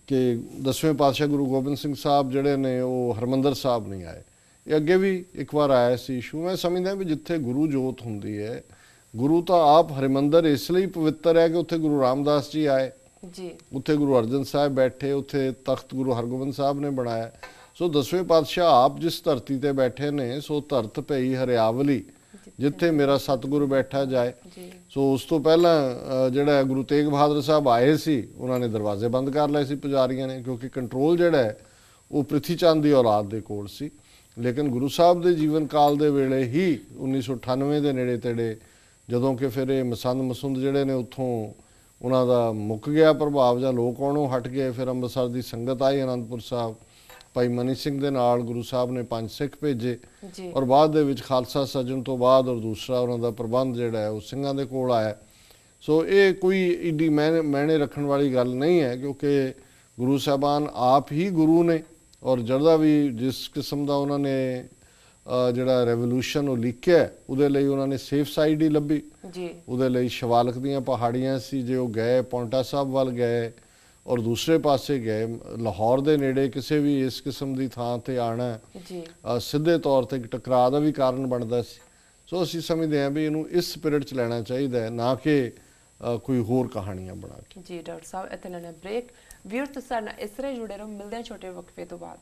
ਕਿ 10ਵੇਂ ਪਾਤਸ਼ਾਹ ਗੁਰੂ ਗੋਬਿੰਦ ਸਿੰਘ ਸਾਹਿਬ ਜਿਹੜੇ ਨੇ ਉਹ ਹਰਮੰਦਰ ਸਾਹਿਬ ਨਹੀਂ ਆਏ। ਇਹ ਅੱਗੇ ਵੀ ਇੱਕ ਵਾਰ ਆਇਆ ਸੀ ਇਸ਼ੂ। ਮੈਂ ਸਮਝਦਾ ਵੀ ਜਿੱਥੇ ਗੁਰੂ ਜੋਤ ਹੁੰਦੀ ਹੈ, ਗੁਰੂ ਤਾਂ ਆਪ ਹਰਿਮੰਦਰ ਇਸ ਲਈ ਪਵਿੱਤਰ ਹੈ ਕਿ ਉੱਥੇ ਗੁਰੂ ਰਾਮਦਾਸ ਜੀ ਆਏ ਜੀ, ਉੱਥੇ ਗੁਰੂ ਅਰਜਨ ਸਾਹਿਬ ਬੈਠੇ, ਉੱਥੇ ਤਖਤ ਗੁਰੂ ਹਰਗੋਬਿੰਦ ਸਾਹਿਬ ਨੇ ਬਣਾਇਆ। ਸੋ 10ਵੇਂ ਪਾਤਸ਼ਾਹ ਆਪ ਜਿਸ ਧਰਤੀ ਤੇ ਬੈਠੇ ਨੇ, ਸੋ ਧਰਤ ਪਈ ਹਰਿਆਵਲੀ ਜਿੱਥੇ ਮੇਰਾ ਸਤਿਗੁਰੂ ਬੈਠਾ ਜਾਏ। ਸੋ ਉਸ ਤੋਂ ਪਹਿਲਾਂ ਜਿਹੜਾ ਗੁਰੂ ਤੇਗ ਬਹਾਦਰ ਸਾਹਿਬ ਆਏ ਸੀ, ਉਹਨਾਂ ਨੇ ਦਰਵਾਜ਼ੇ ਬੰਦ ਕਰ ਲਏ ਸੀ ਪੁਜਾਰੀਆਂ ਨੇ, ਕਿਉਂਕਿ ਕੰਟਰੋਲ ਜਿਹੜਾ ਹੈ ਉਹ ਪ੍ਰਿਥੀ ਚੰਦ ਦੀ ਔਲਾਦ ਦੇ ਕੋਲ ਸੀ। ਲੇਕਿਨ ਗੁਰੂ ਸਾਹਿਬ ਦੇ ਜੀਵਨ ਕਾਲ ਦੇ ਵੇਲੇ ਹੀ 1998 ਦੇ ਨੇੜੇ ਤੇੜੇ, ਜਦੋਂ ਕਿ ਫਿਰ ਇਹ ਮਸੰਦ ਮਸੁੰਦ ਜਿਹੜੇ ਨੇ ਉੱਥੋਂ ਉਹਨਾਂ ਦਾ ਮੁੱਕ ਗਿਆ ਪ੍ਰਭਾਵ, ਜਾਂ ਲੋਕ ਆਉਣੋਂ ਹਟ ਗਏ, ਫਿਰ ਅੰਮ੍ਰਿਤਸਰ ਦੀ ਸੰਗਤ ਆਈ ਅਨੰਦਪੁਰ ਸਾਹਿਬ, ਭਾਈ ਮਨੀ ਸਿੰਘ ਦੇ ਨਾਲ ਗੁਰੂ ਸਾਹਿਬ ਨੇ 5 ਸਿੱਖ ਭੇਜੇ, ਔਰ ਬਾਅਦ ਦੇ ਵਿੱਚ ਖਾਲਸਾ ਸੱਜਣ ਤੋਂ ਬਾਅਦ ਔਰ ਦੂਸਰਾ ਉਹਨਾਂ ਦਾ ਪ੍ਰਬੰਧ ਜਿਹੜਾ ਹੈ ਉਹ ਸਿੰਘਾਂ ਦੇ ਕੋਲ ਆਇਆ। ਸੋ ਇਹ ਕੋਈ ਏਡੀ ਮਾਇਨੇ ਰੱਖਣ ਵਾਲੀ ਗੱਲ ਨਹੀਂ ਹੈ, ਕਿਉਂਕਿ ਗੁਰੂ ਸਾਹਿਬਾਨ ਆਪ ਹੀ ਗੁਰੂ ਨੇ, ਔਰ ਜਿਹੜਾ ਵੀ ਜਿਸ ਕਿਸਮ ਦਾ ਉਹਨਾਂ ਨੇ ਜਿਹੜਾ ਰੈਵੋਲੂਸ਼ਨ ਉਹ ਲਿਖਿਆ, ਉਹਦੇ ਲਈ ਉਹਨਾਂ ਨੇ ਸੇਫ ਸਾਈਡ ਹੀ ਲੱਭੀ ਜੀ। ਉਹਦੇ ਲਈ ਸ਼ਿਵਾਲਕ ਦੀਆਂ ਪਹਾੜੀਆਂ ਸੀ, ਜੇ ਉਹ ਗਏ ਪੌਂਟਾ ਸਾਹਿਬ ਵੱਲ ਗਏ ਔਰ ਦੂਸਰੇ ਪਾਸੇ ਗਏ, ਲਾਹੌਰ ਦੇ ਨੇੜੇ ਕਿਸੇ ਵੀ ਇਸ ਕਿਸਮ ਦੀ ਥਾਂ ਤੇ ਆਣਾ ਸਿੱਧੇ ਤੌਰ ਤੇ ਇੱਕ ਟਕਰਾਅ ਦਾ ਵੀ ਕਾਰਨ ਬਣਦਾ ਸੀ। ਸੋ ਅਸੀਂ ਸਮਝਦੇ ਹਾਂ ਵੀ ਇਹਨੂੰ ਇਸ ਸਪਿਰਿਟ 'ਚ ਲੈਣਾ ਚਾਹੀਦਾ ਹੈ, ਨਾ ਕਿ ਕੋਈ ਹੋਰ ਕਹਾਣੀਆਂ ਬਣਾ ਕੇ। ਜੀ ਡਾਕਟਰ ਸਾਹਿਬ, ਇੱਥੇ ਲੈਣਾ ਬ੍ਰੇਕ। ਵੀਰ ਤੁਸੀਂ ਸਾਡੇ ਨਾਲ ਇਸ ਤਰ੍ਹਾਂ ਜੁੜੇ ਰਹੋ, ਮਿਲਦੇ ਹਾਂ ਛੋਟੇ ਵਕਫੇ ਤੋਂ ਬਾਅਦ।